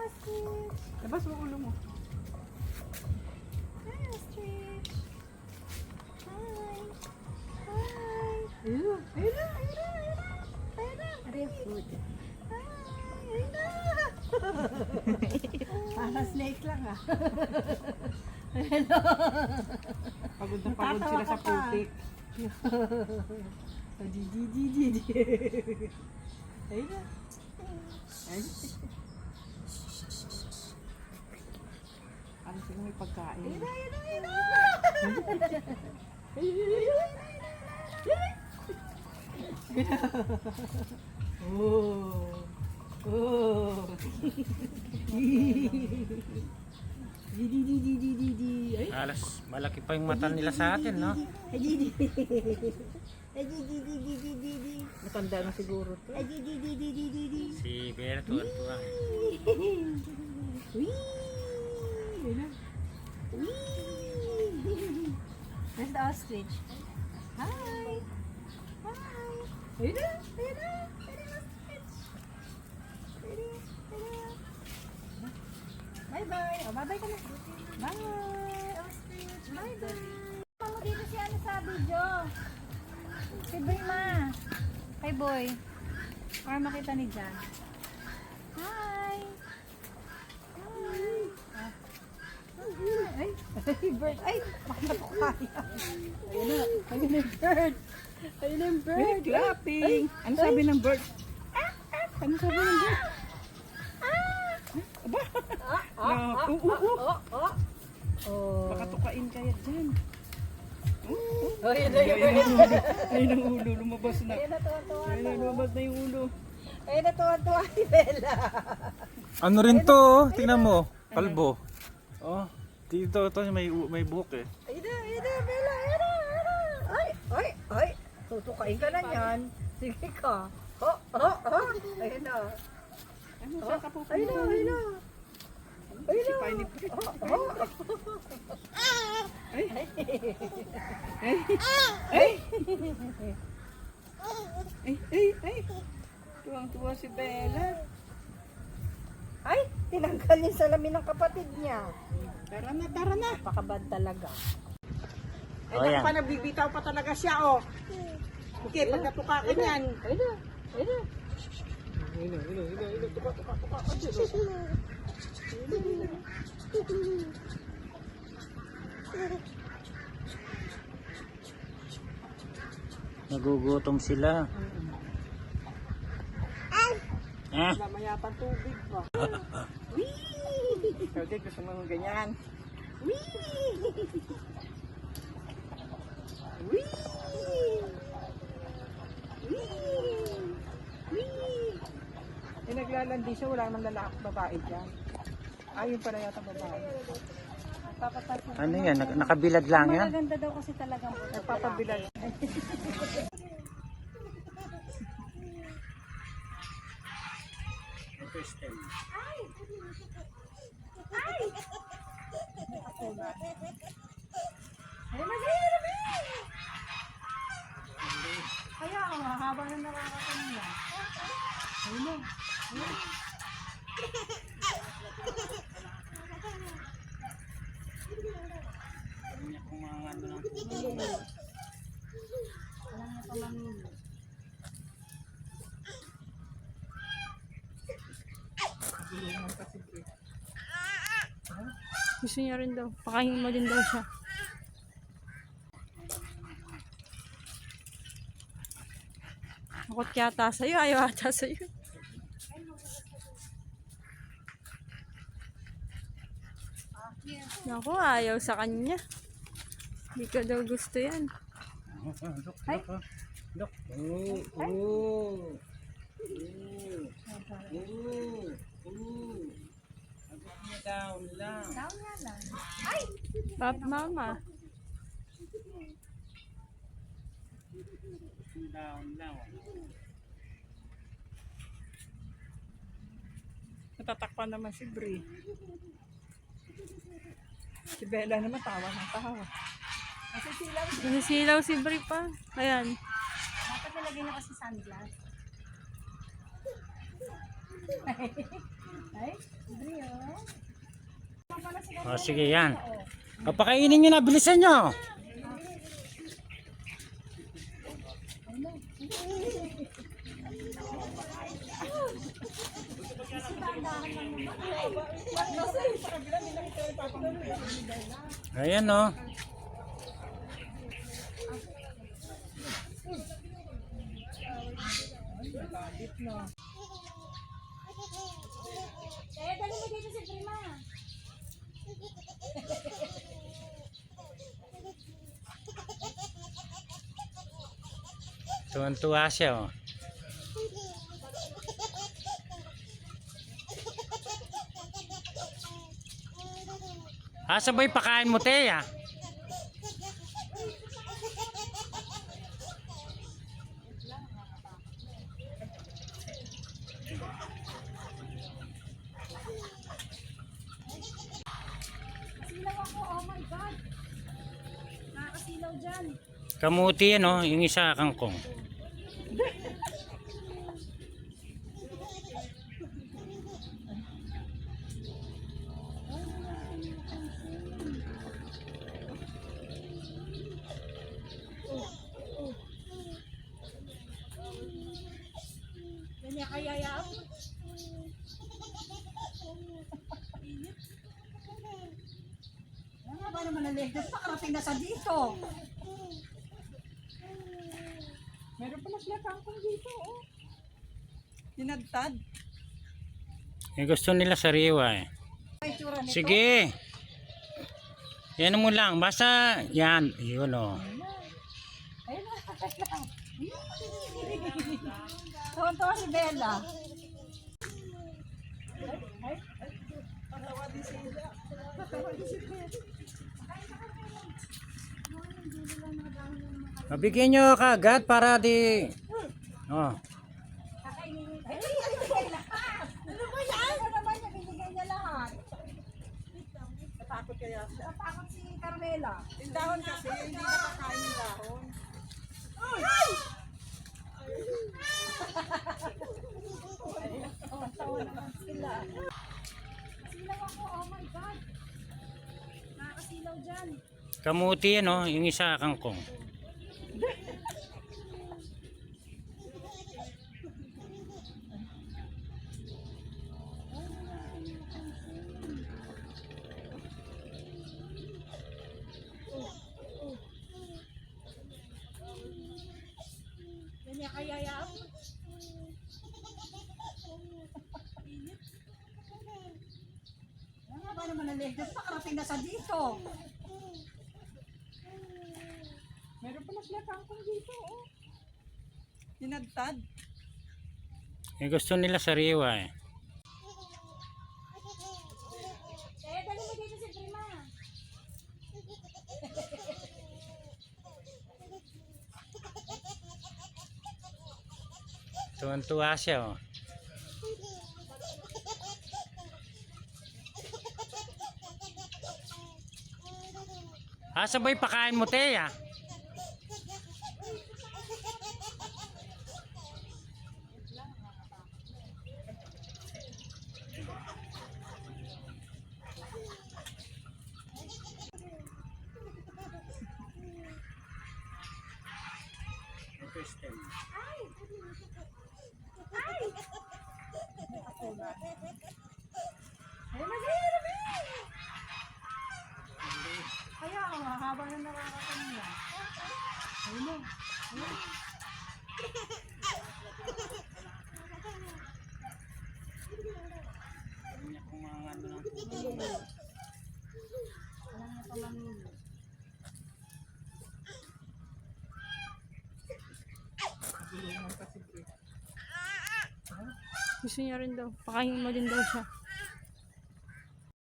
ostrich. Labas mo ulo mo. Hi, ostrich. Hi. Hi. Ayun. Are you food? Hi. Para snake lang ah. Pagod na pagod sila sa putik. Di. Ayun na. Ay. Ano sila may pagkain? Oh. Oh. Di. Ay. Alas, malaki pa yung mata nila sa atin, no? Di. Matanda na siguro to. Di. Si Bella tuwan-tuwa. Where's the ostrich? Hi. Ayun na. Bye-bye. Oh, bye-bye ka na. Bye, ostrich. Bye-bye. Mama dito si ano sa video. Si Brima. Hi, boy. Para makita ni Jan. Hi. Ay, bird. Ay, bakit na po kaya? Ayun na yung bird. Ayun na yung Hey, bird. clapping. Ano sabi ng bird? Ano sabi ng bird? Aba. Oh. Baka tukain kaya dyan. Oh, yun na yung bird. Ayun ang ulo, lumabas na. Ayun na, tuwa-tuwa. Ayun na, lumabas na yung ulo. Ayun na, tuwa-tuwa si Bella. Ano rin to, oh. Tingnan mo. Kalbo. Oh, dito to may buhok eh. Ayun na, Bella. Ay. Tutukain ka na yan. Sige ka. Ayun na. Ano, saan ka pupunta? Ayun na. Si Piney Bird. Ay. Ay. Tuwang-tuwa si Bella. Ay, tinanggal yung salamin ng kapatid niya. Tara na. Napakabad talaga. Ay, Oh, yan. pa nagbibitaw pa talaga siya, oh. Okay, pag natuka ka niyan. Ayun na. Tuka. Nagugutom sila. Ah, Mamaya pang tubig pa. Pwede, gusto mo ganyan. Eh, naglalandi siya, wala naman lalaki babae dyan. Ayun pala yata babae. ano yan? Nakabilad lang yan? Maganda daw kasi talagang Nagpapabilad. Kaya ang haba na nakakatanim niya. Ayun na. Alam na pa mamili. Gusto niya rin daw. Pakain mo din daw siya. Takot yata sa'yo. Ayaw ata sa'yo. Naku, ayaw sa kanya. Hindi ka daw gusto yan. Dok. Down lang. Down nga lang. Pap mama. Down lang. Natatakpan naman si Bri. Si Bella naman tawa ng tawa. Nasisilaw si Bri pa. Ayan. Dapat nilagay na kasi sunglass. Ay, Bri, oh. O sige yan. Papakainin nyo na, bilisan nyo. Ayan o. Eh, dali mo dito si Prima. Tuwan-tuwa siya o. Sabay pakain mo, Teya. Silaw ako, oh my God. Nakakasilaw dyan. Kamuti yan o, yung isa kangkong. Ganyan kaya yan. Ano ba naman ang legas? Pakarating na sa dito. Meron pala sila kangkong dito, oh. Tinadtad. Gusto nila sariwa eh. May tsura nito. Sige. Yan mo lang. Basta yan. Yun o. Ayun na, lang. Tuwan-tuwa si Bella. Mabigyan nyo kaagad para di... Oh. Ay, binigay lahat. Ano ba yan? Ano naman niya, binigay niya lahat. Natakot kaya siya. Natakot si Carmela. Yung dahon kasi, hindi nakakain yung dahon. Tawa naman sila. Silaw ako, oh my God. Nakakasilaw dyan. Kamuti yan o, yung isa kangkong. Ganyan kaya yan. Ano ba naman ang legas? Pakarating na sa dito. Meron pala sila kangkong dito, oh. Tinadtad. Gusto nila sariwa eh. Eh, dali mo dito si Prima. Tuwan-tuwa siya o. Sabay pakain mo, Teya. Kaya ang haba na nakakatanim niya. Ayun na. Gusto niya rin daw. Pakain mo din daw siya.